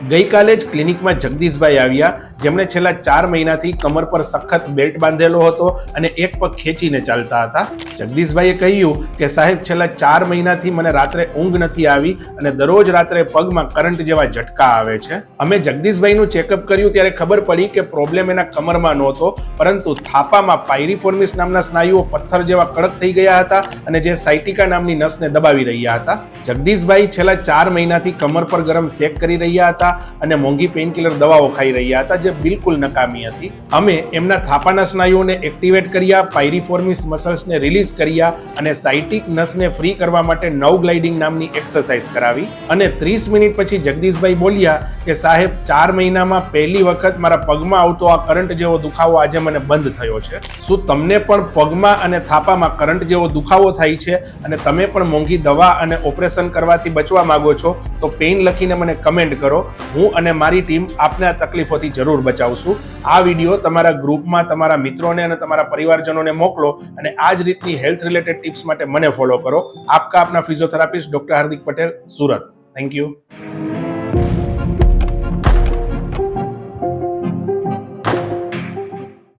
ગઈકાલે જ ક્લિનિકમાં જગદીશભાઈ આવ્યા, જેમણે છેલ્લા 4 મહિનાથી કમર પર સખત બેલ્ટ બાંધેલો હતો અને એક પગ ખેંચીને ચાલતા હતા. જગદીશભાઈએ કહ્યું કે સાહેબ, છેલ્લા 4 મહિનાથી મને રાત્રે ઊંઘ નથી આવી અને દરરોજ રાત્રે પગમાં કરંટ જેવા ઝટકા આવે છે. અમે જગદીશભાઈનું ચેકઅપ કર્યું ત્યારે ખબર પડી કે પ્રોબ્લેમ એના કમરમાં નહોતો, પરંતુ થાપામાં પાયરીફોર્મિસ નામના સ્નાયુઓ પથ્થર જેવા કડક થઈ ગયા હતા અને જે સાયટિકા નામની નસને દબાવી રહ્યા હતા. જગદીશભાઈ છેલ્લા 4 મહિનાથી કમર પર ગરમ સેક કરી રહ્યા હતા અને મોંઘી પેઇનકિલર દવાઓ ખાઈ રહ્યા હતા, જે બિલકુલ નકામી હતી. અમે એમના થાપાના સ્નાયુઓને એક્ટિવેટ કર્યા, પાયરીફોર્મિસ મસલ્સને રિલીઝ કર્યા અને સાયટિક નસને ફ્રી કરવા માટે નવ ગ્લાઇડિંગ નામની એક્સરસાઇઝ કરાવી. અને 30 મિનિટ પછી જગદીશભાઈ બોલ્યા કે સાહેબ, 4 મહિનામાં પહેલી વખત મારા પગમાં આવતો આ કરંટ જેવો દુખાવો આજે મને બંધ થયો છે. શું તમને પણ પગમાં અને થાપામાં કરંટ જેવો દુખાવો થાય છે અને તમે પણ મોંઘી દવા અને ઓપરેશન કરવાથી બચવા માંગો છો? તો પેઇન લખીને મને કમેન્ટ કરો. હું અને મારી ટીમ આપને આ તકલીફોથી જરૂર બચાવશું. આ વિડીયો તમારા ગ્રુપમાં તમારા મિત્રોને અને તમારા પરિવારજનોને મોકલો અને આ જ રીતની હેલ્થ રિલેટેડ ટિપ્સ માટે મને ફોલો કરો. આપના physiotherapist doctor Hardik Patel, Surat. Thank you.